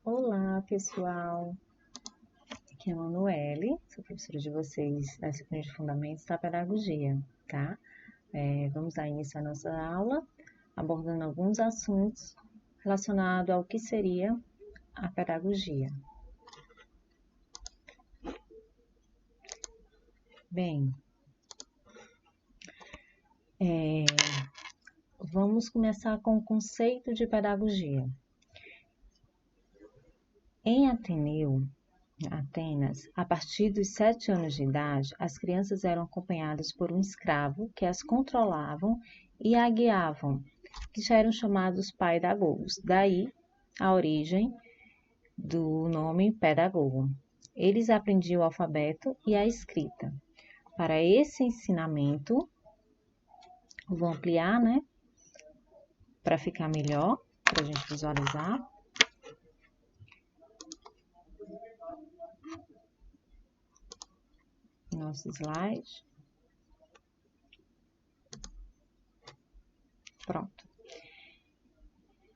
Olá, pessoal. Aqui é a Manuele, sou professora de vocês da disciplina de Fundamentos da Pedagogia, tá? Vamos dar início à nossa aula, abordando alguns assuntos relacionados ao que seria a pedagogia. Bem, vamos começar com o conceito de pedagogia. Em Atenas, a partir dos 7 anos de idade, as crianças eram acompanhadas por um escravo que as controlavam e a guiavam, que já eram chamados pedagogos. Daí a origem do nome pedagogo. Eles aprendiam o alfabeto e a escrita. Para esse ensinamento, vou ampliar, para ficar melhor, para a gente visualizar. Nosso slide. Pronto.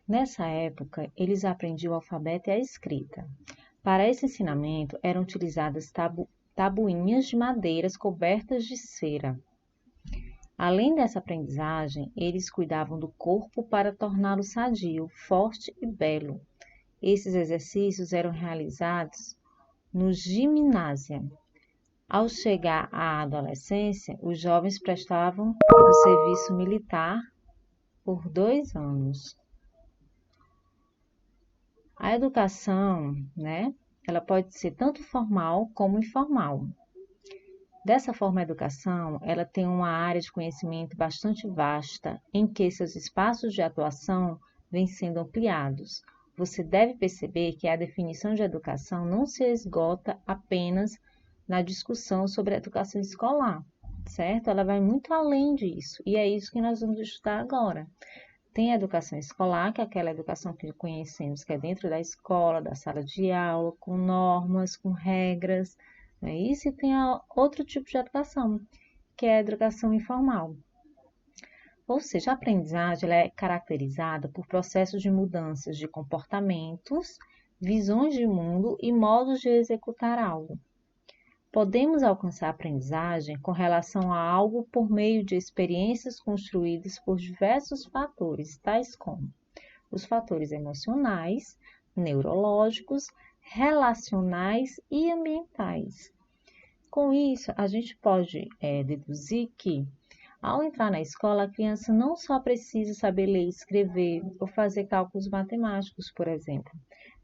Nessa época, eles aprendiam o alfabeto e a escrita. Para esse ensinamento, eram utilizadas tabuinhas de madeiras cobertas de cera. Além dessa aprendizagem, eles cuidavam do corpo para torná-lo sadio, forte e belo. Esses exercícios eram realizados no gimnásia. Ao chegar à adolescência, os jovens prestavam o serviço militar por 2 anos. A educação, ela pode ser tanto formal como informal. Dessa forma, a educação, ela tem uma área de conhecimento bastante vasta, em que seus espaços de atuação vêm sendo ampliados. Você deve perceber que a definição de educação não se esgota apenas na discussão sobre a educação escolar, certo? Ela vai muito além disso, e é isso que nós vamos estudar agora. Tem a educação escolar, que é aquela educação que conhecemos, que é dentro da escola, da sala de aula, com normas, com regras, não é isso? E tem outro tipo de educação, que é a educação informal. Ou seja, a aprendizagem ela é caracterizada por processos de mudanças de comportamentos, visões de mundo e modos de executar algo. Podemos alcançar a aprendizagem com relação a algo por meio de experiências construídas por diversos fatores, tais como os fatores emocionais, neurológicos, relacionais e ambientais. Com isso, a gente pode deduzir que, ao entrar na escola, a criança não só precisa saber ler e escrever ou fazer cálculos matemáticos, por exemplo.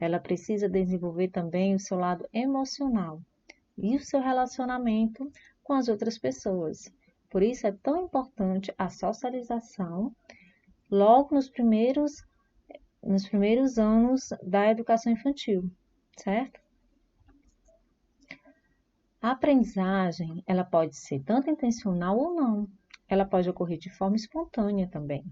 Ela precisa desenvolver também o seu lado emocional e o seu relacionamento com as outras pessoas. Por isso é tão importante a socialização logo nos primeiros anos da educação infantil, certo? A aprendizagem, ela pode ser tanto intencional ou não. Ela pode ocorrer de forma espontânea também,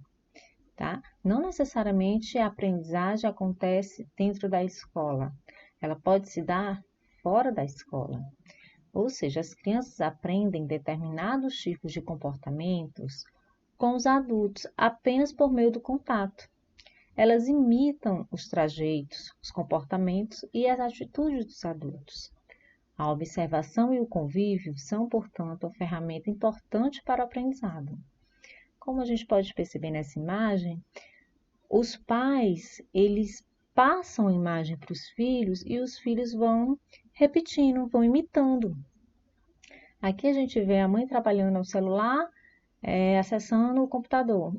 tá? Não necessariamente a aprendizagem acontece dentro da escola. Ela pode se dar fora da escola. Ou seja, as crianças aprendem determinados tipos de comportamentos com os adultos apenas por meio do contato. Elas imitam os trajeitos, os comportamentos e as atitudes dos adultos. A observação e o convívio são, portanto, uma ferramenta importante para o aprendizado. Como a gente pode perceber nessa imagem, os pais, eles passam a imagem para os filhos e os filhos vão repetindo, vão imitando. Aqui a gente vê a mãe trabalhando no celular, acessando o computador.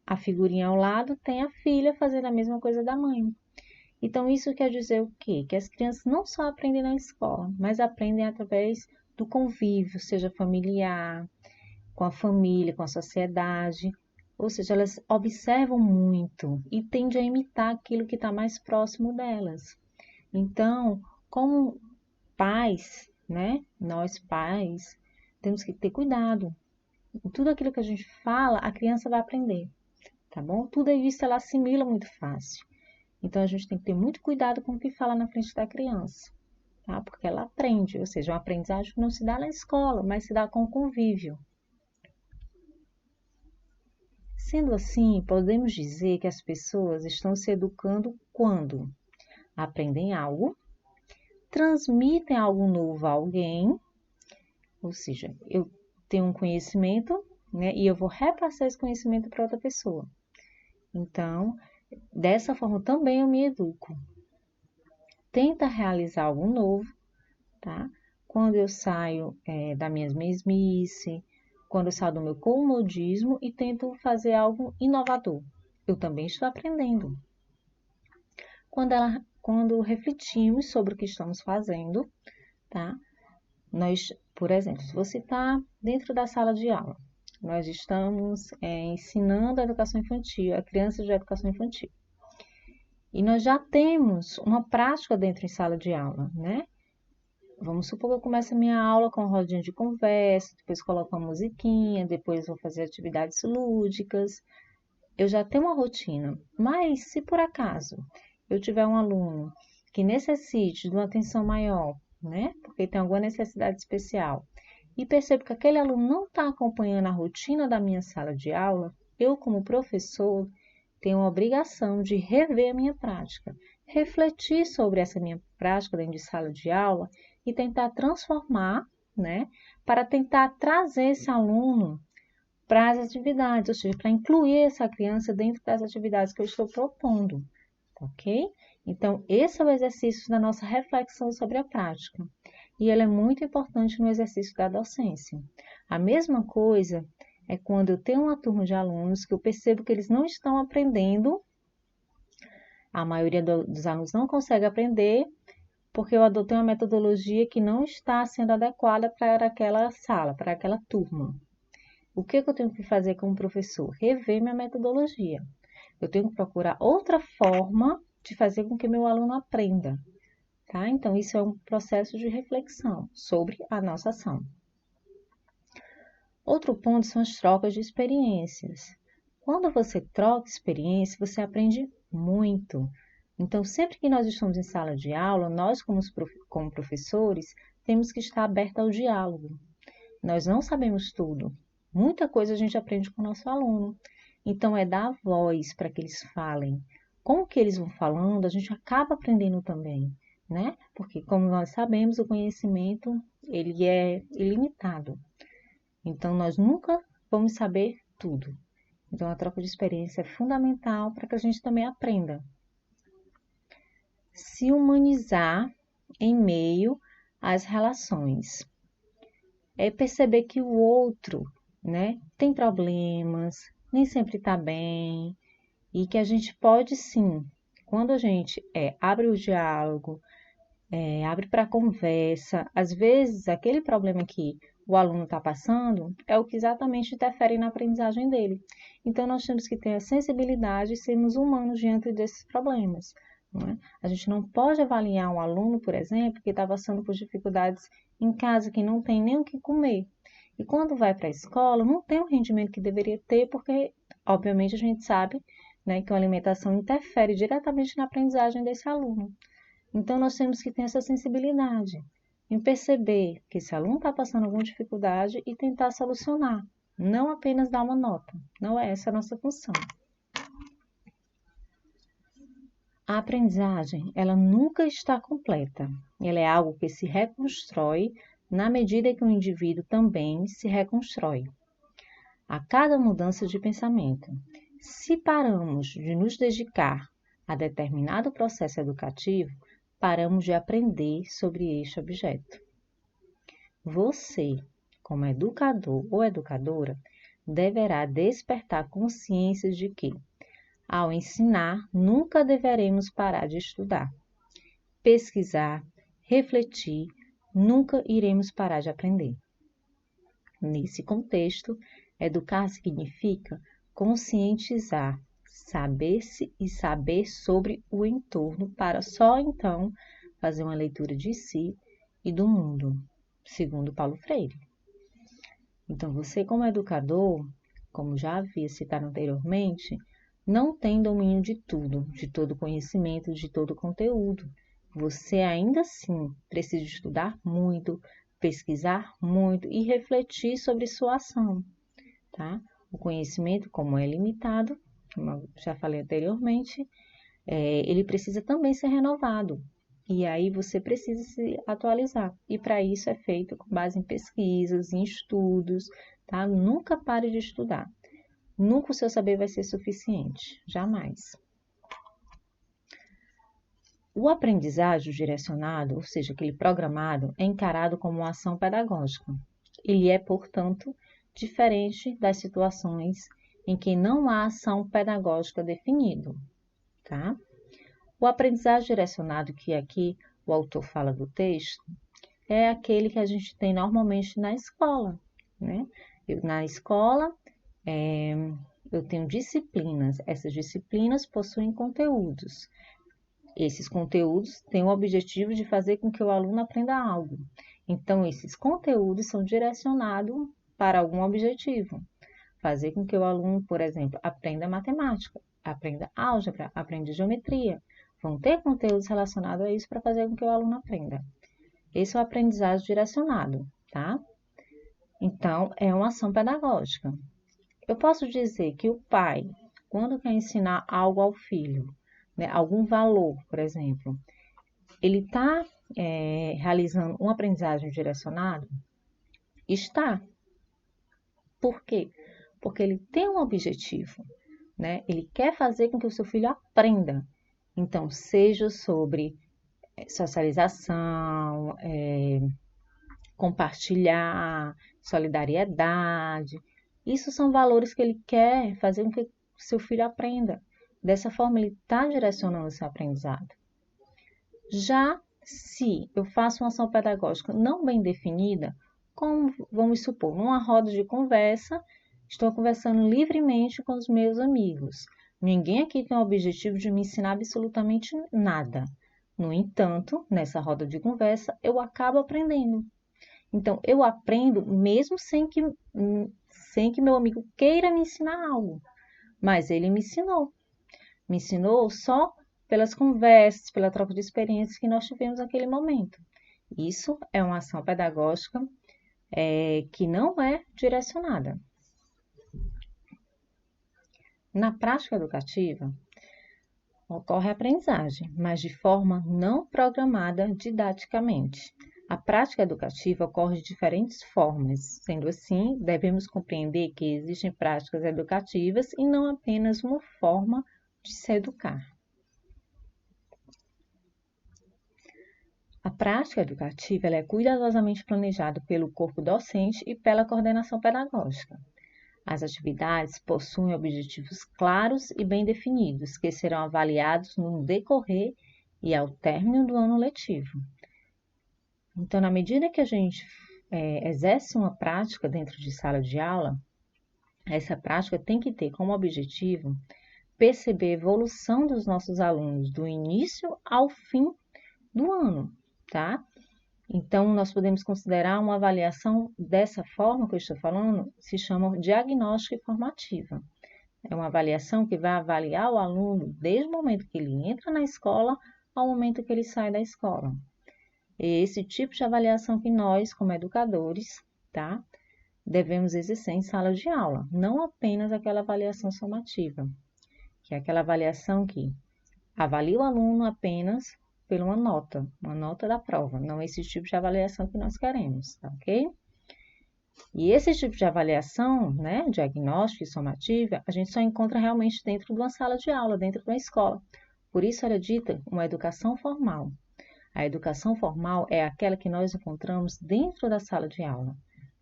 A figurinha ao lado tem a filha fazendo a mesma coisa da mãe. Então, isso quer dizer o quê? Que as crianças não só aprendem na escola, mas aprendem através do convívio, seja familiar, com a família, com a sociedade. Ou seja, elas observam muito e tendem a imitar aquilo que está mais próximo delas. Então, como pais, nós pais, temos que ter cuidado. Tudo aquilo que a gente fala, a criança vai aprender, tá bom? Tudo isso ela assimila muito fácil. Então, a gente tem que ter muito cuidado com o que fala na frente da criança, tá? Porque ela aprende, ou seja, uma aprendizagem que não se dá na escola, mas se dá com o convívio. Sendo assim, podemos dizer que as pessoas estão se educando quando aprendem algo, transmitem algo novo a alguém, ou seja, eu tenho um conhecimento, né, e eu vou repassar esse conhecimento para outra pessoa. Então, dessa forma também eu me educo. Tenta realizar algo novo, tá? Quando eu saio da minha mesmice, quando eu saio do meu comodismo e tento fazer algo inovador. Eu também estou aprendendo. Quando refletimos sobre o que estamos fazendo, tá? Nós, por exemplo, se você está dentro da sala de aula, nós estamos ensinando a educação infantil, a criança de educação infantil. E nós já temos uma prática dentro de sala de aula, né? Vamos supor que eu comece a minha aula com uma rodinha de conversa, depois coloco uma musiquinha, depois vou fazer atividades lúdicas. Eu já tenho uma rotina. Mas se por acaso eu tiver um aluno que necessite de uma atenção maior, né? Porque tem alguma necessidade especial, e percebo que aquele aluno não está acompanhando a rotina da minha sala de aula, eu, como professor, tenho a obrigação de rever a minha prática, refletir sobre essa minha prática dentro de sala de aula e tentar transformar, né, para tentar trazer esse aluno para as atividades, ou seja, para incluir essa criança dentro das atividades que eu estou propondo, ok? Então, esse é o exercício da nossa reflexão sobre a prática, e ele é muito importante no exercício da docência. A mesma coisa é quando eu tenho uma turma de alunos que eu percebo que eles não estão aprendendo, a maioria dos alunos não consegue aprender, porque eu adotei uma metodologia que não está sendo adequada para aquela sala, para aquela turma. O que eu tenho que fazer como professor? Rever minha metodologia. Eu tenho que procurar outra forma de fazer com que meu aluno aprenda, tá? Então, isso é um processo de reflexão sobre a nossa ação. Outro ponto são as trocas de experiências. Quando você troca experiência, você aprende muito. Então, sempre que nós estamos em sala de aula, nós, como professores, temos que estar abertos ao diálogo. Nós não sabemos tudo. Muita coisa a gente aprende com o nosso aluno. Então, é dar voz para que eles falem. Com o que eles vão falando, a gente acaba aprendendo também, né? Porque, como nós sabemos, o conhecimento, ele é ilimitado. Então, nós nunca vamos saber tudo. Então, a troca de experiência é fundamental para que a gente também aprenda. Se humanizar em meio às relações. É perceber que o outro, né, tem problemas, nem sempre está bem, e que a gente pode sim, quando a gente abre o diálogo, abre para conversa, às vezes aquele problema que o aluno está passando é o que exatamente interfere na aprendizagem dele. Então, nós temos que ter a sensibilidade e sermos humanos diante desses problemas. Não é? A gente não pode avaliar um aluno, por exemplo, que está passando por dificuldades em casa, que não tem nem o que comer. E quando vai para a escola, não tem o rendimento que deveria ter, porque, obviamente, a gente sabe, né, que a alimentação interfere diretamente na aprendizagem desse aluno. Então, nós temos que ter essa sensibilidade em perceber que esse aluno está passando alguma dificuldade e tentar solucionar, não apenas dar uma nota. Não é essa a nossa função. A aprendizagem, ela nunca está completa. Ela é algo que se reconstrói na medida que o indivíduo também se reconstrói. A cada mudança de pensamento, se paramos de nos dedicar a determinado processo educativo, paramos de aprender sobre este objeto. Você, como educador ou educadora, deverá despertar consciência de que, ao ensinar, nunca deveremos parar de estudar, pesquisar, refletir, nunca iremos parar de aprender. Nesse contexto, educar significa conscientizar, saber-se e saber sobre o entorno para só então fazer uma leitura de si e do mundo, segundo Paulo Freire. Então, você como educador, como já havia citado anteriormente, não tem domínio de tudo, de todo conhecimento, de todo conteúdo. Você ainda assim precisa estudar muito, pesquisar muito e refletir sobre sua ação, tá? O conhecimento, como é limitado, como eu já falei anteriormente, ele precisa também ser renovado. E aí você precisa se atualizar. E para isso é feito com base em pesquisas, em estudos, tá? Nunca pare de estudar. Nunca o seu saber vai ser suficiente, jamais. O aprendizagem direcionado, ou seja, aquele programado, é encarado como uma ação pedagógica. Ele é, portanto, diferente das situações em que não há ação pedagógica definida, tá? O aprendizagem direcionado, que aqui o autor fala do texto, é aquele que a gente tem normalmente na escola, né? Na escola, eu tenho disciplinas. Essas disciplinas possuem conteúdos. Esses conteúdos têm o objetivo de fazer com que o aluno aprenda algo. Então, esses conteúdos são direcionados para algum objetivo. Fazer com que o aluno, por exemplo, aprenda matemática, aprenda álgebra, aprenda geometria. Vão ter conteúdos relacionados a isso para fazer com que o aluno aprenda. Esse é o aprendizagem direcionado, tá? Então, é uma ação pedagógica. Eu posso dizer que o pai, quando quer ensinar algo ao filho, né, algum valor, por exemplo, ele está realizando uma aprendizagem direcionada? Está. Por quê? Porque ele tem um objetivo, né? Ele quer fazer com que o seu filho aprenda. Então, seja sobre socialização, compartilhar, solidariedade. Isso são valores que ele quer fazer com que o seu filho aprenda. Dessa forma, ele está direcionando esse aprendizado. Já se eu faço uma ação pedagógica não bem definida, como vamos supor, numa roda de conversa, estou conversando livremente com os meus amigos. Ninguém aqui tem o objetivo de me ensinar absolutamente nada. No entanto, nessa roda de conversa, eu acabo aprendendo. Então, eu aprendo mesmo sem que meu amigo queira me ensinar algo. Mas ele me ensinou. Me ensinou só pelas conversas, pela troca de experiências que nós tivemos naquele momento. Isso é uma ação pedagógica que não é direcionada. Na prática educativa, ocorre a aprendizagem, mas de forma não programada didaticamente. A prática educativa ocorre de diferentes formas. Sendo assim, devemos compreender que existem práticas educativas e não apenas uma forma de se educar. A prática educativa é cuidadosamente planejada pelo corpo docente e pela coordenação pedagógica. As atividades possuem objetivos claros e bem definidos, que serão avaliados no decorrer e ao término do ano letivo. Então, na medida que a gente exerce uma prática dentro de sala de aula, essa prática tem que ter como objetivo perceber a evolução dos nossos alunos do início ao fim do ano, tá? Então, nós podemos considerar uma avaliação dessa forma que eu estou falando, se chama diagnóstica formativa. É uma avaliação que vai avaliar o aluno desde o momento que ele entra na escola ao momento que ele sai da escola. É esse tipo de avaliação que nós, como educadores, tá, devemos exercer em sala de aula, não apenas aquela avaliação somativa, que é aquela avaliação que avalia o aluno apenas por uma nota da prova, não esse tipo de avaliação que nós queremos, tá ok? E esse tipo de avaliação, né, diagnóstica e somativa, a gente só encontra realmente dentro de uma sala de aula, dentro de uma escola. Por isso ela é dita uma educação formal. A educação formal é aquela que nós encontramos dentro da sala de aula,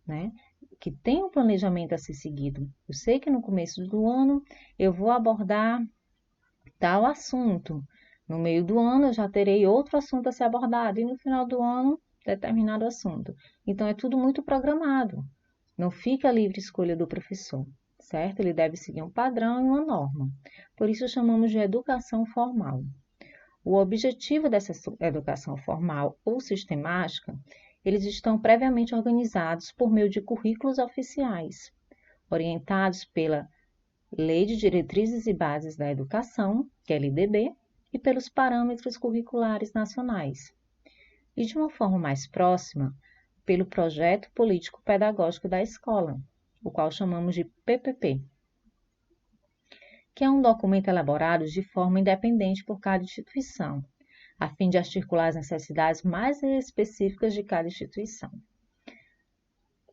né? Que tem um planejamento a ser seguido. Eu sei que no começo do ano eu vou abordar tal assunto. No meio do ano eu já terei outro assunto a ser abordado e no final do ano determinado assunto. Então é tudo muito programado. Não fica a livre escolha do professor, certo? Ele deve seguir um padrão e uma norma. Por isso chamamos de educação formal. O objetivo dessa educação formal ou sistemática, eles estão previamente organizados por meio de currículos oficiais, orientados pela Lei de Diretrizes e Bases da Educação, que é a LDB, e pelos parâmetros curriculares nacionais. E de uma forma mais próxima, pelo Projeto Político Pedagógico da Escola, o qual chamamos de PPP. que é um documento elaborado de forma independente por cada instituição, a fim de articular as necessidades mais específicas de cada instituição.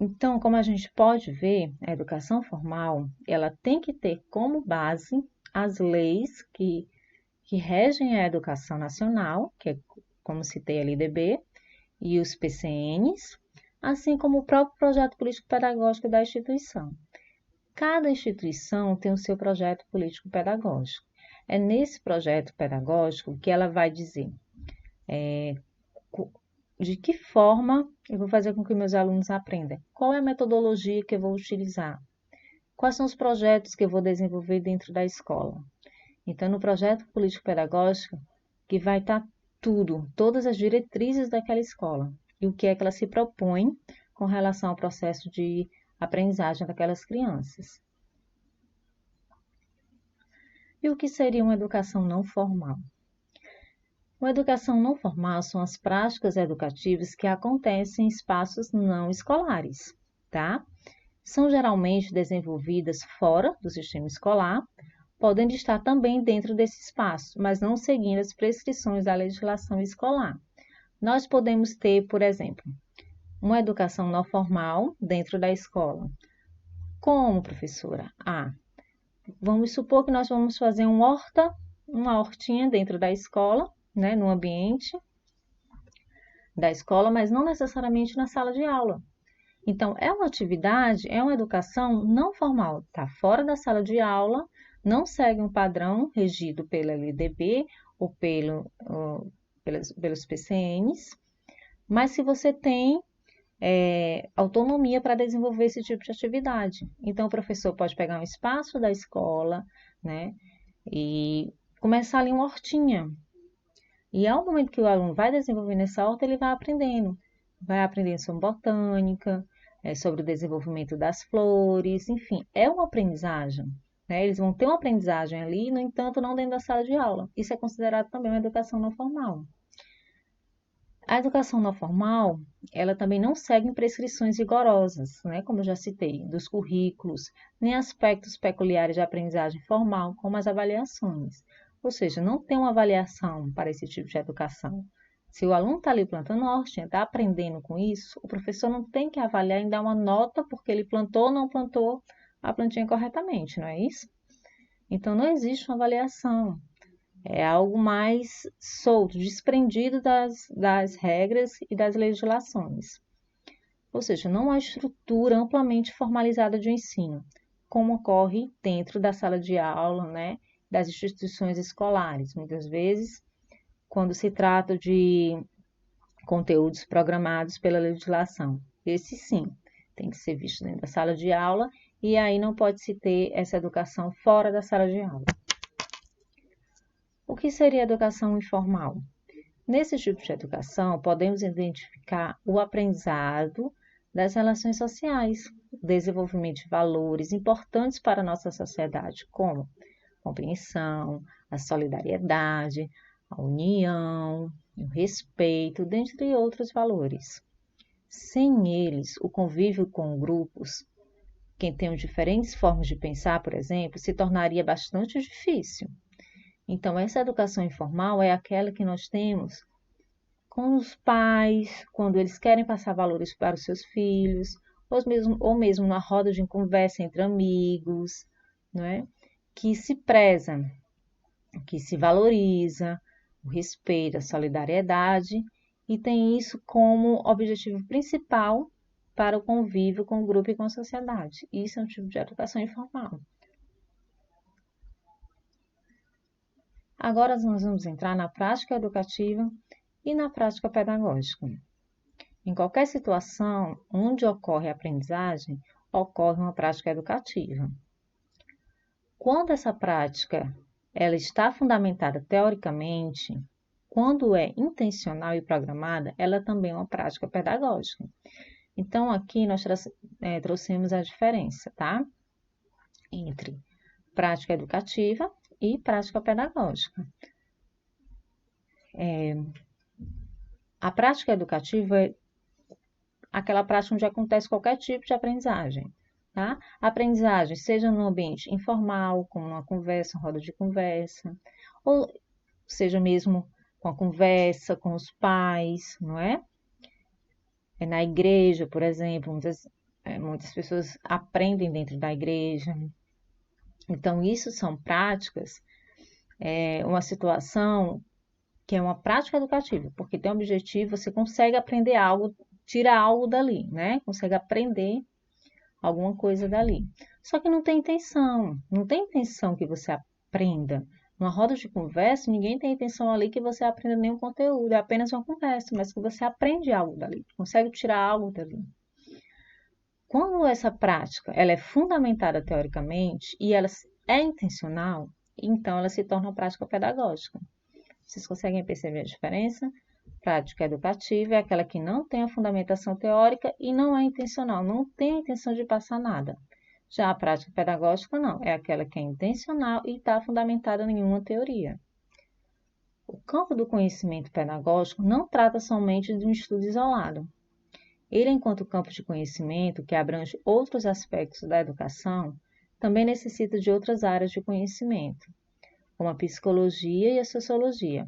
Então, como a gente pode ver, a educação formal, ela tem que ter como base as leis que regem a educação nacional, que é, como citei, a LDB, e os PCNs, assim como o próprio projeto político-pedagógico da instituição. Cada instituição tem o seu projeto político-pedagógico. É nesse projeto pedagógico que ela vai dizer de que forma eu vou fazer com que meus alunos aprendam, qual é a metodologia que eu vou utilizar, quais são os projetos que eu vou desenvolver dentro da escola. Então, no projeto político-pedagógico, que vai estar tudo, todas as diretrizes daquela escola e o que é que ela se propõe com relação ao processo de aprendizagem daquelas crianças. E o que seria uma educação não formal? Uma educação não formal são as práticas educativas que acontecem em espaços não escolares, tá? São geralmente desenvolvidas fora do sistema escolar, podendo estar também dentro desse espaço, mas não seguindo as prescrições da legislação escolar. Nós podemos ter, por exemplo, uma educação não formal dentro da escola. Como, professora? Vamos supor que nós vamos fazer uma hortinha dentro da escola, né, no ambiente da escola, mas não necessariamente na sala de aula. Então, é uma atividade, é uma educação não formal, está fora da sala de aula, não segue um padrão regido pela LDB ou pelos PCNs, mas se você tem autonomia para desenvolver esse tipo de atividade. Então, o professor pode pegar um espaço da escola, né, e começar ali uma hortinha. E ao momento que o aluno vai desenvolvendo essa horta, ele vai aprendendo sobre botânica, sobre o desenvolvimento das flores, enfim, é uma aprendizagem. Né? Eles vão ter uma aprendizagem ali, no entanto, não dentro da sala de aula. Isso é considerado também uma educação não formal. A educação não formal, ela também não segue prescrições rigorosas, né, como eu já citei, dos currículos, nem aspectos peculiares de aprendizagem formal, como as avaliações. Ou seja, não tem uma avaliação para esse tipo de educação. Se o aluno está ali plantando hortinha, está aprendendo com isso, o professor não tem que avaliar e dar uma nota porque ele plantou ou não plantou a plantinha corretamente, não é isso? Então, não existe uma avaliação. É algo mais solto, desprendido das regras e das legislações. Ou seja, não há estrutura amplamente formalizada de ensino, como ocorre dentro da sala de aula, né, das instituições escolares. Muitas vezes, quando se trata de conteúdos programados pela legislação. Esse sim, tem que ser visto dentro da sala de aula e aí não pode se ter essa educação fora da sala de aula. O que seria educação informal? Nesse tipo de educação, podemos identificar o aprendizado das relações sociais, o desenvolvimento de valores importantes para a nossa sociedade, como a compreensão, a solidariedade, a união, o respeito, dentre outros valores. Sem eles, o convívio com grupos, que tenham diferentes formas de pensar, por exemplo, se tornaria bastante difícil. Então, essa educação informal é aquela que nós temos com os pais, quando eles querem passar valores para os seus filhos, ou mesmo na roda de conversa entre amigos, não é? Que se preza, que se valoriza o respeito, a solidariedade e tem isso como objetivo principal para o convívio com o grupo e com a sociedade. Isso é um tipo de educação informal. Agora nós vamos entrar na prática educativa e na prática pedagógica. Em qualquer situação onde ocorre a aprendizagem, ocorre uma prática educativa. Quando essa prática ela está fundamentada teoricamente, quando é intencional e programada, ela também é uma prática pedagógica. Então, aqui nós trouxemos a diferença, tá? Entre prática educativa e prática pedagógica. A prática educativa é aquela prática onde acontece qualquer tipo de aprendizagem. tá? Aprendizagem, seja no ambiente informal, como uma conversa, uma roda de conversa, ou seja mesmo com a conversa com os pais, não é? É na igreja, por exemplo, muitas pessoas aprendem dentro da igreja. Então, isso são práticas, uma situação que é uma prática educativa, porque tem um objetivo, você consegue aprender algo, tira algo dali, né? Consegue aprender alguma coisa dali. Só que não tem intenção que você aprenda. Numa roda de conversa, ninguém tem intenção ali que você aprenda nenhum conteúdo, é apenas uma conversa, mas que você aprende algo dali, consegue tirar algo dali. Quando essa prática ela é fundamentada teoricamente e ela é intencional, então ela se torna uma prática pedagógica. Vocês conseguem perceber a diferença? Prática educativa é aquela que não tem a fundamentação teórica e não é intencional, não tem a intenção de passar nada. Já a prática pedagógica não, é aquela que é intencional e está fundamentada em nenhuma teoria. O campo do conhecimento pedagógico não trata somente de um estudo isolado. Ele, enquanto campo de conhecimento que abrange outros aspectos da educação, também necessita de outras áreas de conhecimento, como a psicologia e a sociologia,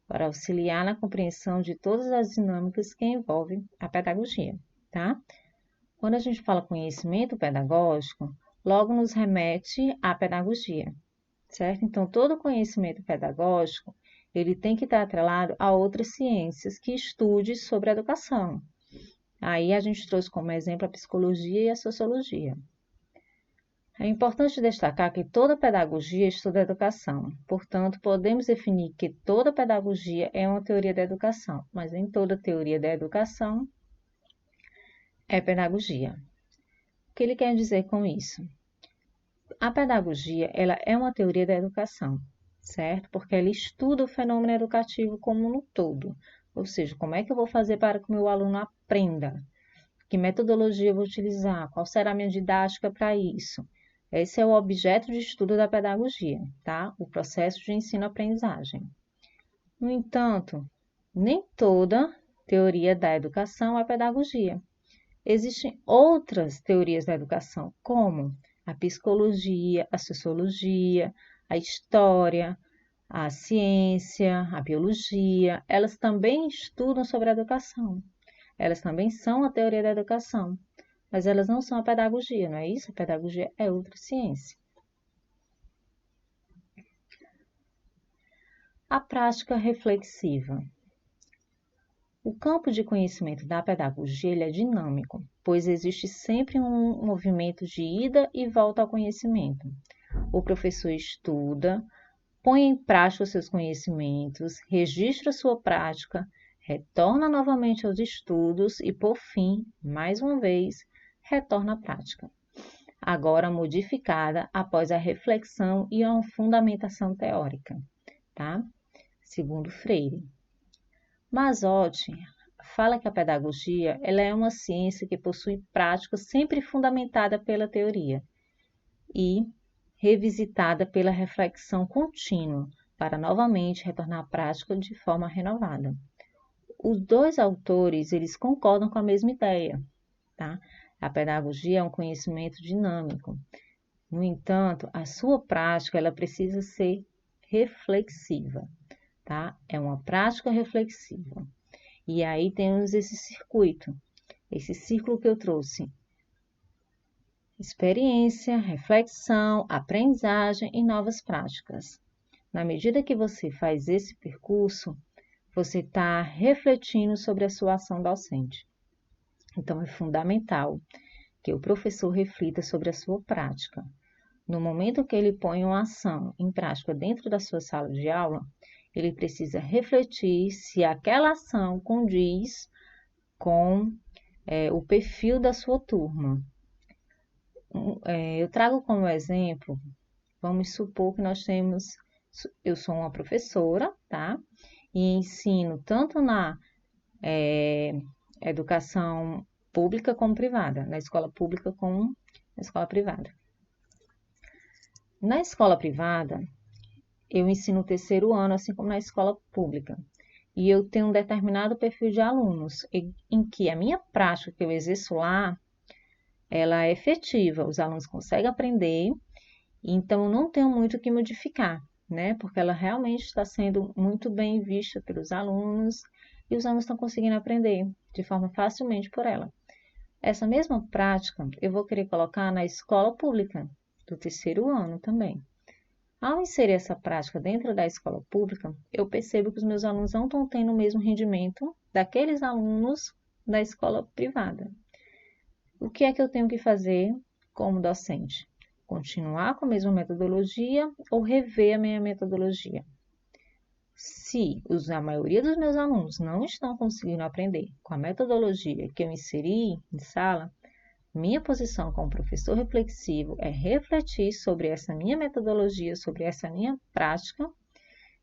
para auxiliar na compreensão de todas as dinâmicas que envolvem a pedagogia, tá? Quando a gente fala conhecimento pedagógico, logo nos remete à pedagogia, certo? Então, todo conhecimento pedagógico, ele tem que estar atrelado a outras ciências que estude sobre a educação. Aí a gente trouxe como exemplo a psicologia e a sociologia. É importante destacar que toda pedagogia estuda a educação. Portanto, podemos definir que toda pedagogia é uma teoria da educação, mas nem toda teoria da educação é pedagogia. O que ele quer dizer com isso? A pedagogia, ela é uma teoria da educação, certo? Porque ela estuda o fenômeno educativo como um todo. Ou seja, como é que eu vou fazer para que o meu aluno aprenda? Que metodologia eu vou utilizar? Qual será a minha didática para isso? Esse é o objeto de estudo da pedagogia, tá? O processo de ensino-aprendizagem. No entanto, nem toda teoria da educação é pedagogia. Existem outras teorias da educação, como a psicologia, a sociologia, a história, a ciência, a biologia. Elas também estudam sobre a educação. Elas também são a teoria da educação, mas elas não são a pedagogia, não é isso? A pedagogia é outra ciência. A prática reflexiva. O campo de conhecimento da pedagogia ele é dinâmico, pois existe sempre um movimento de ida e volta ao conhecimento. O professor estuda, põe em prática os seus conhecimentos, registra sua prática, retorna novamente aos estudos e, por fim, mais uma vez, retorna à prática, agora modificada após a reflexão e a fundamentação teórica, tá? Segundo Freire. Masotti fala que a pedagogia ela é uma ciência que possui prática sempre fundamentada pela teoria e revisitada pela reflexão contínua para novamente retornar à prática de forma renovada. Os dois autores eles concordam com a mesma ideia, tá? A pedagogia é um conhecimento dinâmico. No entanto, a sua prática ela precisa ser reflexiva, tá? É uma prática reflexiva. E aí temos esse circuito, esse círculo que eu trouxe. Experiência, reflexão, aprendizagem e novas práticas. Na medida que você faz esse percurso, você está refletindo sobre a sua ação docente. Então, é fundamental que o professor reflita sobre a sua prática. No momento que ele põe uma ação em prática dentro da sua sala de aula, ele precisa refletir se aquela ação condiz com o perfil da sua turma. Eu trago como exemplo, vamos supor que eu sou uma professora, tá? E ensino tanto na educação pública como privada, na escola pública como na escola privada. Na escola privada, eu ensino o terceiro ano, assim como na escola pública. E eu tenho um determinado perfil de alunos, em que a minha prática que eu exerço lá ela é efetiva, os alunos conseguem aprender, então não tenho muito o que modificar, né? Porque ela realmente está sendo muito bem vista pelos alunos e os alunos estão conseguindo aprender de forma facilmente por ela. Essa mesma prática eu vou querer colocar na escola pública do terceiro ano também. Ao inserir essa prática dentro da escola pública, eu percebo que os meus alunos não estão tendo o mesmo rendimento daqueles alunos da escola privada. O que é que eu tenho que fazer como docente? Continuar com a mesma metodologia ou rever a minha metodologia? Se a maioria dos meus alunos não estão conseguindo aprender com a metodologia que eu inseri em sala, minha posição como professor reflexivo é refletir sobre essa minha metodologia, sobre essa minha prática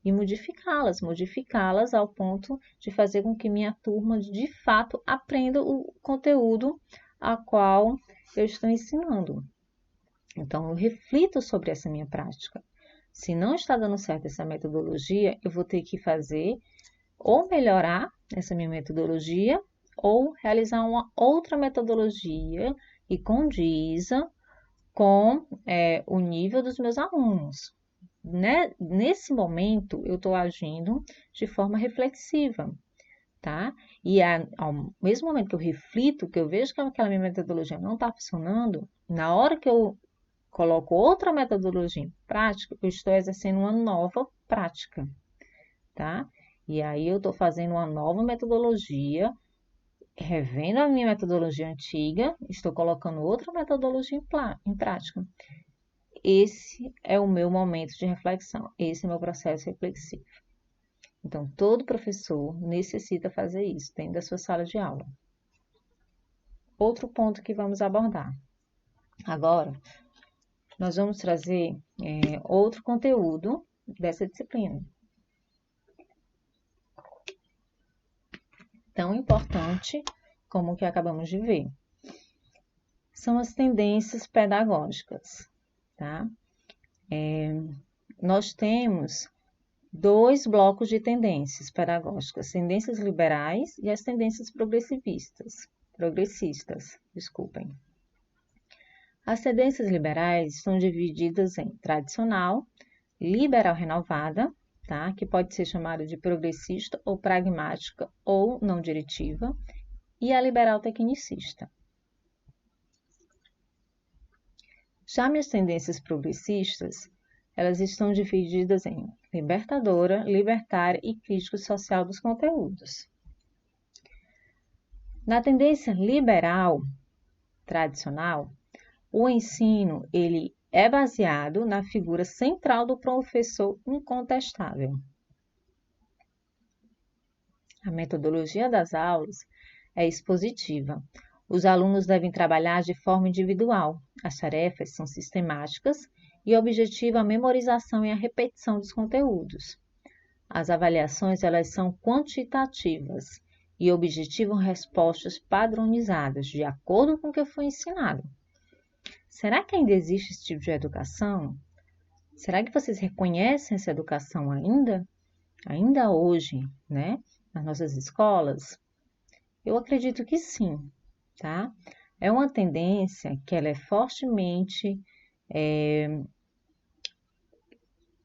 e modificá-las ao ponto de fazer com que minha turma de fato aprenda o conteúdo a qual eu estou ensinando. Então, eu reflito sobre essa minha prática. Se não está dando certo essa metodologia, eu vou ter que fazer ou melhorar essa minha metodologia ou realizar uma outra metodologia que condiza com o nível dos meus alunos. Né? Nesse momento, eu estou agindo de forma reflexiva, tá? E ao mesmo momento que eu reflito, que eu vejo que aquela minha metodologia não está funcionando, na hora que eu coloco outra metodologia em prática, eu estou exercendo uma nova prática, tá? E aí eu estou fazendo uma nova metodologia, revendo a minha metodologia antiga, estou colocando outra metodologia em prática. Esse é o meu momento de reflexão, esse é o meu processo reflexivo. Então, todo professor necessita fazer isso dentro da sua sala de aula. Outro ponto que vamos abordar. Agora, nós vamos trazer outro conteúdo dessa disciplina. Tão importante como o que acabamos de ver. São as tendências pedagógicas, tá? Nós temos dois blocos de tendências pedagógicas, tendências liberais e as tendências progressistas, desculpem. As tendências liberais estão divididas em tradicional, liberal renovada, tá? Que pode ser chamada de progressista ou pragmática ou não diretiva, e a liberal tecnicista. Já minhas tendências progressistas, elas estão divididas em libertadora, libertária e crítico social dos conteúdos. Na tendência liberal tradicional, o ensino ele é baseado na figura central do professor incontestável. A metodologia das aulas é expositiva. Os alunos devem trabalhar de forma individual. As tarefas são sistemáticas e objetiva a memorização e a repetição dos conteúdos. As avaliações elas são quantitativas e objetivam respostas padronizadas de acordo com o que foi ensinado. Será que ainda existe esse tipo de educação? Será que vocês reconhecem essa educação ainda? Ainda hoje, né? Nas nossas escolas? Eu acredito que sim, tá? É uma tendência que ela é fortemente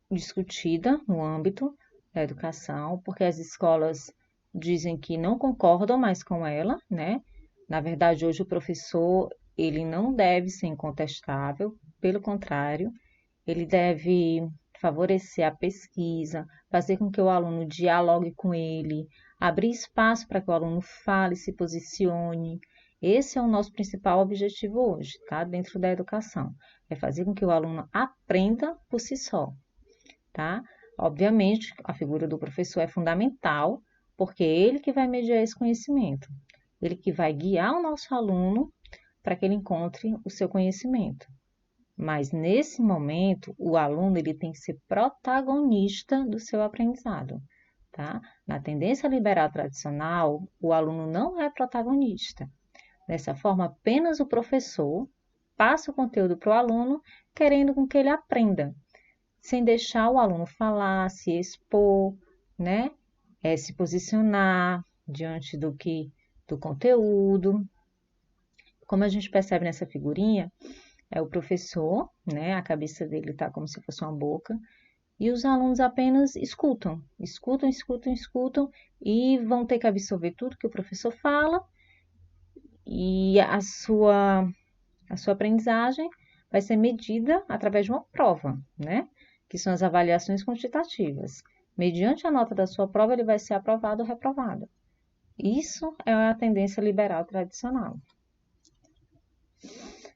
discutida no âmbito da educação, porque as escolas dizem que não concordam mais com ela, né? Na verdade, hoje o professor, ele não deve ser incontestável, pelo contrário, ele deve favorecer a pesquisa, fazer com que o aluno dialogue com ele, abrir espaço para que o aluno fale, se posicione. Esse é o nosso principal objetivo hoje, tá? Dentro da educação, é fazer com que o aluno aprenda por si só, tá? Obviamente, a figura do professor é fundamental, porque é ele que vai mediar esse conhecimento, ele que vai guiar o nosso aluno para que ele encontre o seu conhecimento. Mas nesse momento, o aluno ele tem que ser protagonista do seu aprendizado, tá? Na tendência liberal tradicional, o aluno não é protagonista. Dessa forma, apenas o professor passa o conteúdo para o aluno, querendo com que ele aprenda, sem deixar o aluno falar, se expor, né? Se posicionar diante do conteúdo. Como a gente percebe nessa figurinha, é o professor, né? A cabeça dele está como se fosse uma boca, e os alunos apenas escutam, escutam, escutam, escutam, e vão ter que absorver tudo que o professor fala, e a sua aprendizagem vai ser medida através de uma prova, né? Que são as avaliações quantitativas. Mediante a nota da sua prova, ele vai ser aprovado ou reprovado. Isso é a tendência liberal tradicional.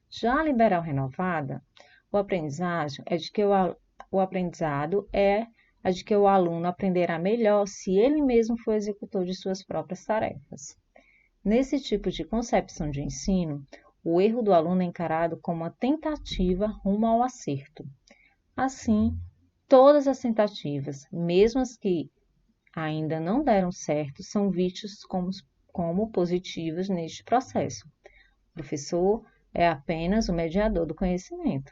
Já a liberal renovada, o aprendizado é de que o aprendizado é a de que o aluno aprenderá melhor se ele mesmo for executor de suas próprias tarefas. Nesse tipo de concepção de ensino, o erro do aluno é encarado como uma tentativa rumo ao acerto. Assim, todas as tentativas, mesmo as que ainda não deram certo, são vistas como positivas neste processo. O professor é apenas o mediador do conhecimento,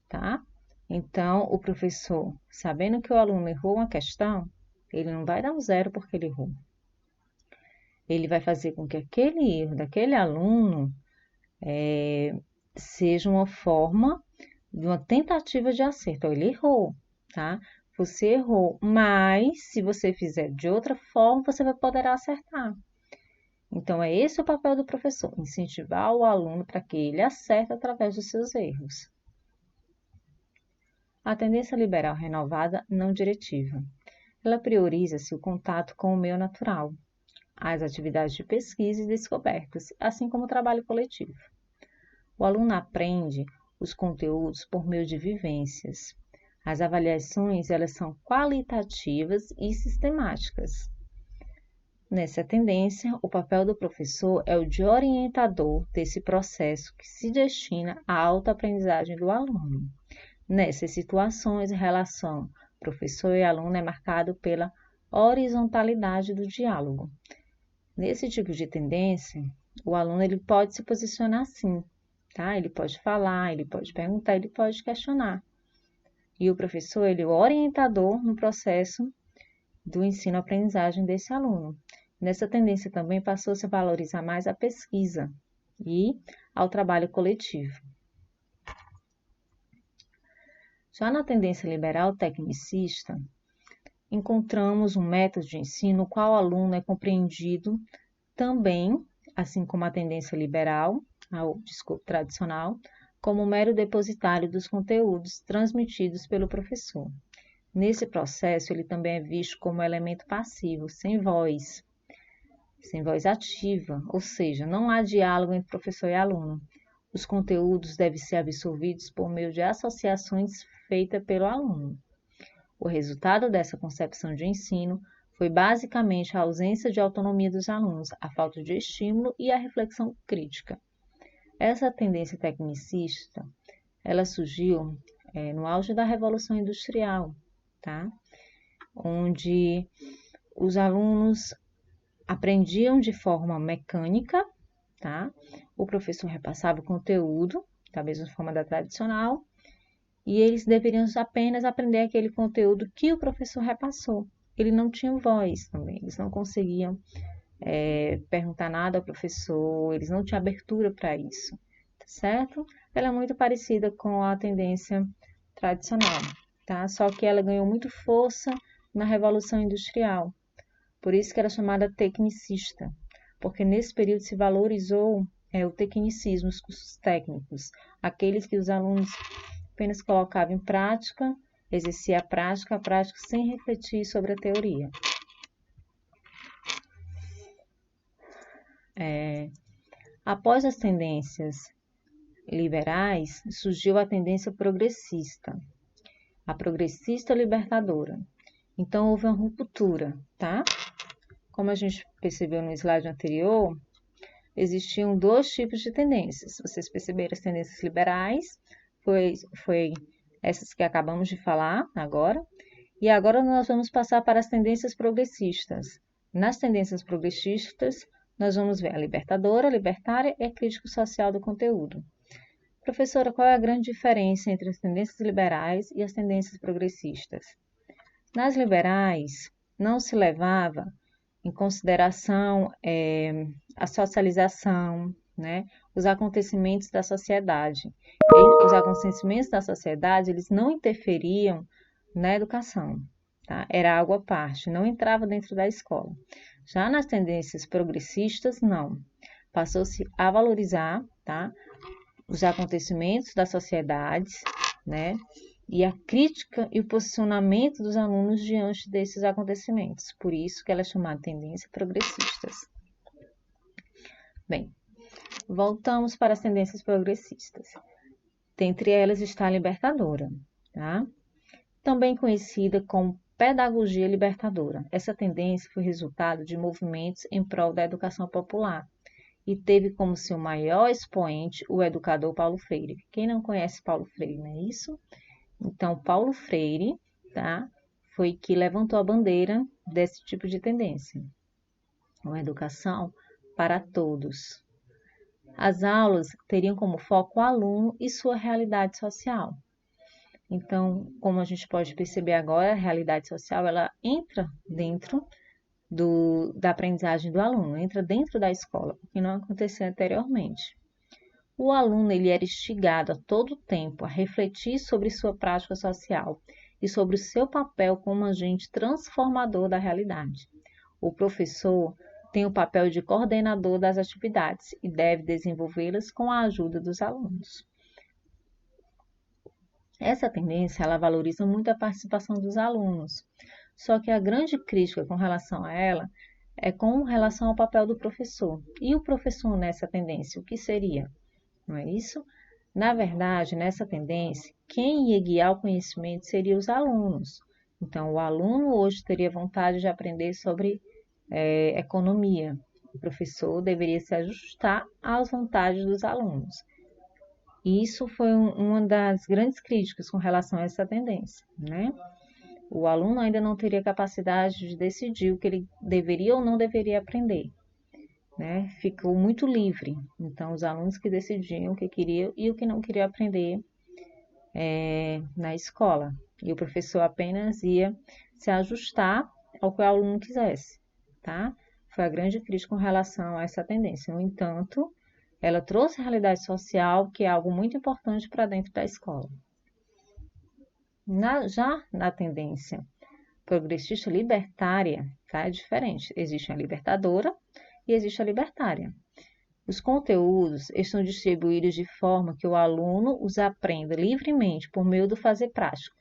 tá? Então, o professor, sabendo que o aluno errou uma questão, ele não vai dar um zero porque ele errou. Ele vai fazer com que aquele erro daquele aluno seja uma forma de uma tentativa de acerto. Ele errou, tá? Você errou, mas se você fizer de outra forma, você poderá acertar. Então, é esse o papel do professor, incentivar o aluno para que ele acerte através dos seus erros. A tendência liberal renovada não diretiva. Ela prioriza-se o contato com o meio natural, as atividades de pesquisa e descobertas, assim como o trabalho coletivo. O aluno aprende os conteúdos por meio de vivências. As avaliações, elas são qualitativas e sistemáticas. Nessa tendência, o papel do professor é o de orientador desse processo que se destina à autoaprendizagem do aluno. Nessas situações, a relação professor e aluno é marcado pela horizontalidade do diálogo. Nesse tipo de tendência, o aluno ele pode se posicionar assim, tá? Ele pode falar, ele pode perguntar, ele pode questionar. E o professor, ele é o orientador no processo do ensino-aprendizagem desse aluno. Nessa tendência também passou-se a valorizar mais a pesquisa e ao trabalho coletivo. Já na tendência liberal tecnicista, encontramos um método de ensino no qual o aluno é compreendido também, assim como a tendência liberal, ao discurso tradicional, como mero depositário dos conteúdos transmitidos pelo professor. Nesse processo, ele também é visto como elemento passivo, sem voz ativa, ou seja, não há diálogo entre professor e aluno. Os conteúdos devem ser absorvidos por meio de associações feitas pelo aluno. O resultado dessa concepção de ensino foi basicamente a ausência de autonomia dos alunos, a falta de estímulo e a reflexão crítica. Essa tendência tecnicista, ela surgiu no auge da Revolução Industrial, tá? Onde os alunos aprendiam de forma mecânica, tá? O professor repassava o conteúdo, da mesma forma da tradicional, e eles deveriam apenas aprender aquele conteúdo que o professor repassou. Ele não tinha voz também, eles não conseguiam perguntar nada ao professor, eles não tinham abertura para isso, tá certo? Ela é muito parecida com a tendência tradicional, tá? Só que ela ganhou muito força na Revolução Industrial, por isso que era chamada tecnicista, porque nesse período se valorizou o tecnicismo, os cursos técnicos, aqueles que os alunos apenas colocavam em prática, exercia a prática sem refletir sobre a teoria. Após as tendências liberais, surgiu a tendência progressista, a progressista libertadora. Então, houve uma ruptura, tá? Como a gente percebeu no slide anterior, existiam dois tipos de tendências. Vocês perceberam as tendências liberais, foi essas que acabamos de falar agora. E agora nós vamos passar para as tendências progressistas. Nas tendências progressistas, nós vamos ver a libertadora, a libertária e a crítica social do conteúdo. Professora, qual é a grande diferença entre as tendências liberais e as tendências progressistas? Nas liberais, não se levava em consideração a socialização, né, os acontecimentos da sociedade. E os acontecimentos da sociedade, eles não interferiam na educação, tá? Era algo à parte, não entrava dentro da escola. Já nas tendências progressistas, não. Passou-se a valorizar, tá, os acontecimentos da sociedade, né, e a crítica e o posicionamento dos alunos diante desses acontecimentos. Por isso que ela é chamada tendência progressistas. Bem, voltamos para as tendências progressistas. Dentre elas está a libertadora, tá? Também conhecida como pedagogia libertadora. Essa tendência foi resultado de movimentos em prol da educação popular e teve como seu maior expoente o educador Paulo Freire. Quem não conhece Paulo Freire, não é isso? Então, Paulo Freire, tá, foi que levantou a bandeira desse tipo de tendência. Uma educação para todos. As aulas teriam como foco o aluno e sua realidade social. Então, como a gente pode perceber agora, a realidade social ela entra dentro da aprendizagem do aluno, entra dentro da escola, o que não acontecia anteriormente. O aluno ele era instigado a todo tempo a refletir sobre sua prática social e sobre o seu papel como agente transformador da realidade. O professor tem o papel de coordenador das atividades e deve desenvolvê-las com a ajuda dos alunos. Essa tendência ela valoriza muito a participação dos alunos, só que a grande crítica com relação a ela é com relação ao papel do professor. E o professor nessa tendência, o que seria? Não é isso? Na verdade, nessa tendência, quem ia guiar o conhecimento seriam os alunos. Então, o aluno hoje teria vontade de aprender sobre economia. O professor deveria se ajustar às vontades dos alunos. E isso foi uma das grandes críticas com relação a essa tendência, né? O aluno ainda não teria capacidade de decidir o que ele deveria ou não deveria aprender, né? Ficou muito livre. Então, os alunos que decidiam o que queriam e o que não queriam aprender na escola. E o professor apenas ia se ajustar ao que o aluno quisesse, tá? Foi a grande crítica com relação a essa tendência. No entanto, ela trouxe a realidade social, que é algo muito importante para dentro da escola. Já na tendência progressista libertária, tá? É diferente. Existe a libertadora e existe a libertária. Os conteúdos estão distribuídos de forma que o aluno os aprenda livremente por meio do fazer prático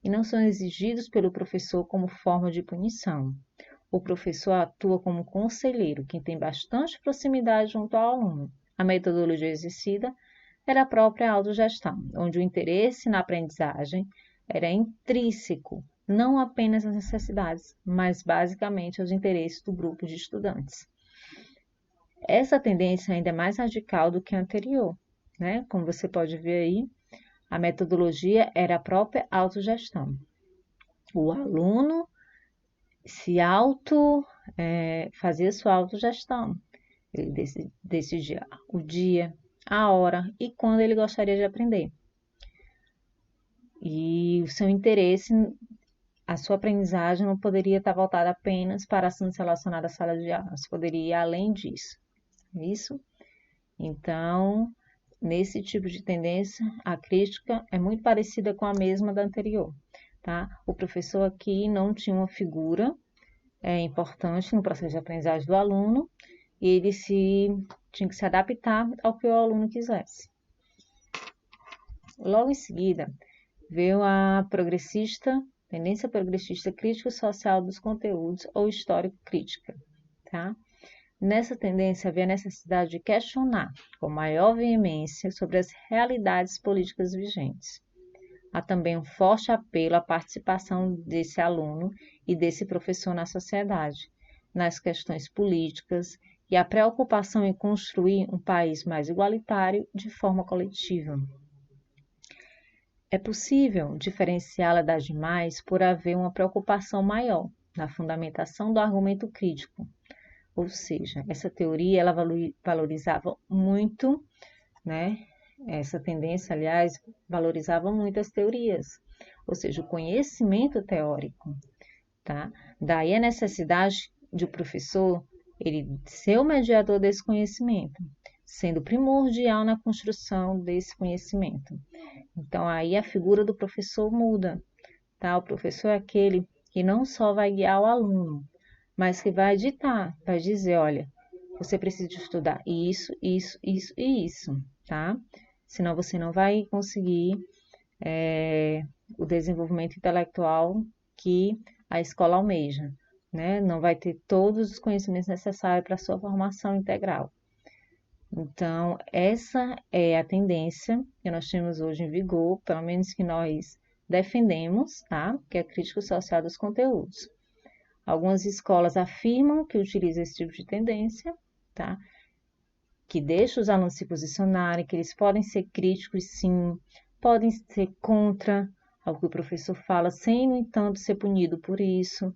e não são exigidos pelo professor como forma de punição. O professor atua como conselheiro, que tem bastante proximidade junto ao aluno. A metodologia exercida era a própria autogestão, onde o interesse na aprendizagem era intrínseco, não apenas às necessidades, mas basicamente aos interesses do grupo de estudantes. Essa tendência ainda é mais radical do que a anterior, né? Como você pode ver aí, a metodologia era a própria autogestão. O aluno fazia sua autogestão. Ele decidia o dia, a hora e quando ele gostaria de aprender. E o seu interesse, a sua aprendizagem não poderia estar voltada apenas para assuntos relacionados à sala de aula, você poderia ir além disso. Isso? Então, nesse tipo de tendência, a crítica é muito parecida com a mesma da anterior, tá? O professor aqui não tinha uma figura importante no processo de aprendizagem do aluno e ele tinha que se adaptar ao que o aluno quisesse. Logo em seguida, veio a tendência progressista crítico-social dos conteúdos ou histórico-crítica, tá? Nessa tendência havia a necessidade de questionar com maior veemência sobre as realidades políticas vigentes. Há também um forte apelo à participação desse aluno e desse professor na sociedade, nas questões políticas e a preocupação em construir um país mais igualitário de forma coletiva. É possível diferenciá-la das demais por haver uma preocupação maior na fundamentação do argumento crítico. Ou seja, essa teoria ela valorizava muito, né? Essa tendência, aliás, valorizava muito as teorias, ou seja, o conhecimento teórico, tá? Daí a necessidade de o professor ele ser o mediador desse conhecimento, sendo primordial na construção desse conhecimento. Então, aí a figura do professor muda, tá? O professor é aquele que não só vai guiar o aluno, mas que vai ditar, vai dizer, olha, você precisa estudar isso, isso, isso e isso, tá? Senão você não vai conseguir o desenvolvimento intelectual que a escola almeja, né? Não vai ter todos os conhecimentos necessários para a sua formação integral. Então, essa é a tendência que nós temos hoje em vigor, pelo menos que nós defendemos, tá? Que é a crítica social dos conteúdos. Algumas escolas afirmam que utilizam esse tipo de tendência, tá? Que deixa os alunos se posicionarem, que eles podem ser críticos, sim, podem ser contra ao que o professor fala, sem, no entanto, ser punido por isso.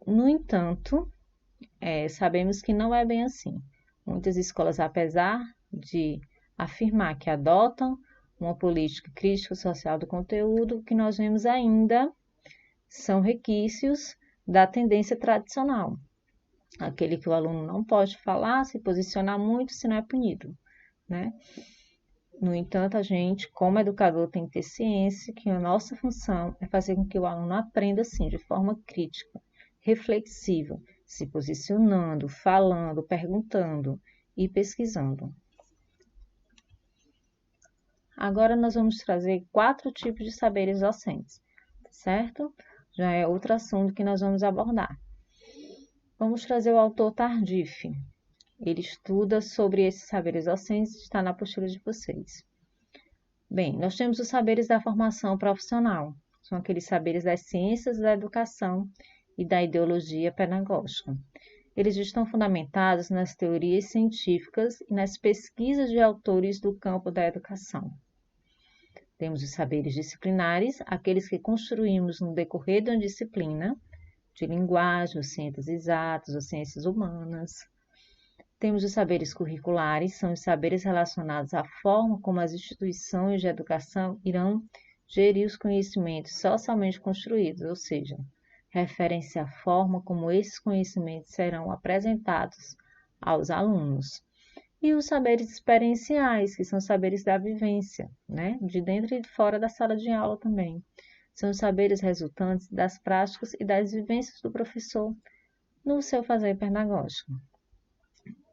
No entanto, sabemos que não é bem assim. Muitas escolas, apesar de afirmar que adotam uma política crítica social do conteúdo, o que nós vemos ainda são requisitos da tendência tradicional. Aquele que o aluno não pode falar, se posicionar muito, se não é punido, né? No entanto, a gente, como educador, tem que ter ciência que a nossa função é fazer com que o aluno aprenda, assim, de forma crítica, reflexiva, se posicionando, falando, perguntando e pesquisando. Agora nós vamos trazer 4 tipos de saberes docentes, certo? Já é outro assunto que nós vamos abordar. Vamos trazer o autor Tardif. Ele estuda sobre esses saberes docentes, está na apostila de vocês. Bem, nós temos os saberes da formação profissional. São aqueles saberes das ciências da educação e da ideologia pedagógica. Eles estão fundamentados nas teorias científicas e nas pesquisas de autores do campo da educação. Temos os saberes disciplinares, aqueles que construímos no decorrer de uma disciplina, de linguagem, ou ciências exatas, ou ciências humanas. Temos os saberes curriculares, são os saberes relacionados à forma como as instituições de educação irão gerir os conhecimentos socialmente construídos, ou seja, referem-se à forma como esses conhecimentos serão apresentados aos alunos. E os saberes experienciais, que são saberes da vivência, né? De dentro e de fora da sala de aula também. São os saberes resultantes das práticas e das vivências do professor no seu fazer pedagógico.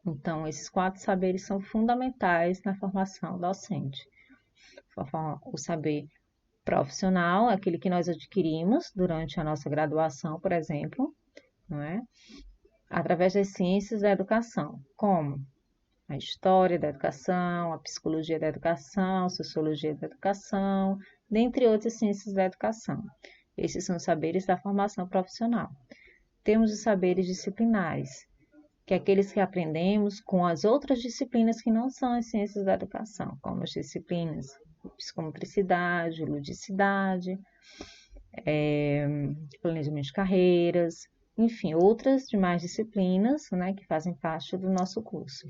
Então, esses 4 saberes são fundamentais na formação docente. O saber profissional, aquele que nós adquirimos durante a nossa graduação, por exemplo, não é? Através das ciências da educação, como a história da educação, a psicologia da educação, a sociologia da educação, dentre outras ciências da educação. Esses são os saberes da formação profissional. Temos os saberes disciplinares, que é aqueles que aprendemos com as outras disciplinas que não são as ciências da educação, como as disciplinas de psicomotricidade, ludicidade, planejamento de carreiras, enfim, outras demais disciplinas, né, que fazem parte do nosso curso.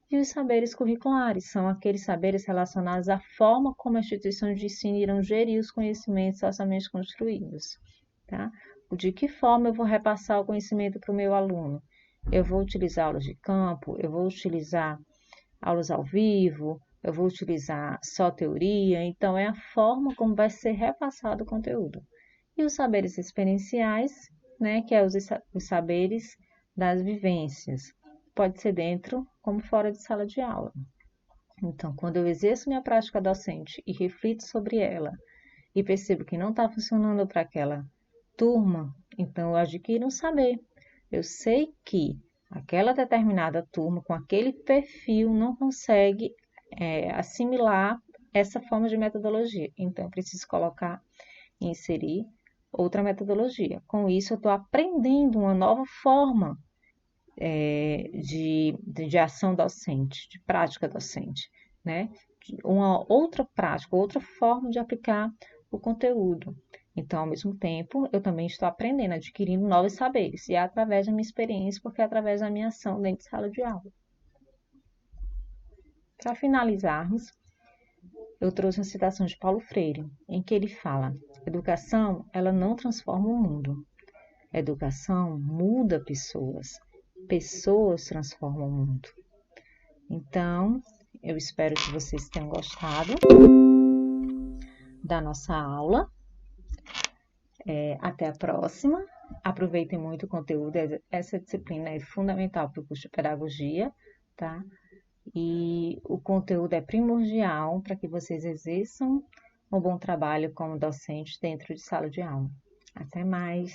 E os saberes curriculares são aqueles saberes relacionados à forma como as instituições de ensino irão gerir os conhecimentos socialmente construídos, tá? De que forma eu vou repassar o conhecimento para o meu aluno? Eu vou utilizar aulas de campo, eu vou utilizar aulas ao vivo, eu vou utilizar só teoria, então é a forma como vai ser repassado o conteúdo. E os saberes experienciais, né, que é os saberes das vivências, pode ser dentro como fora de sala de aula. Então, quando eu exerço minha prática docente e reflito sobre ela e percebo que não está funcionando para aquela turma, então eu adquiro um saber. Eu sei que aquela determinada turma com aquele perfil não consegue assimilar essa forma de metodologia. Então, eu preciso colocar e inserir outra metodologia. Com isso, eu estou aprendendo uma nova forma de ação docente, de prática docente, né? Uma outra prática, outra forma de aplicar o conteúdo. Então, ao mesmo tempo, eu também estou aprendendo, adquirindo novos saberes, e é através da minha experiência, porque é através da minha ação dentro de sala de aula. Para finalizarmos, eu trouxe uma citação de Paulo Freire, em que ele fala: educação, ela não transforma o mundo. Educação muda pessoas. Pessoas transformam o mundo. Então, eu espero que vocês tenham gostado da nossa aula. Até a próxima. Aproveitem muito o conteúdo. Essa disciplina é fundamental para o curso de pedagogia, tá? E o conteúdo é primordial para que vocês exerçam um bom trabalho como docente dentro de sala de aula. Até mais!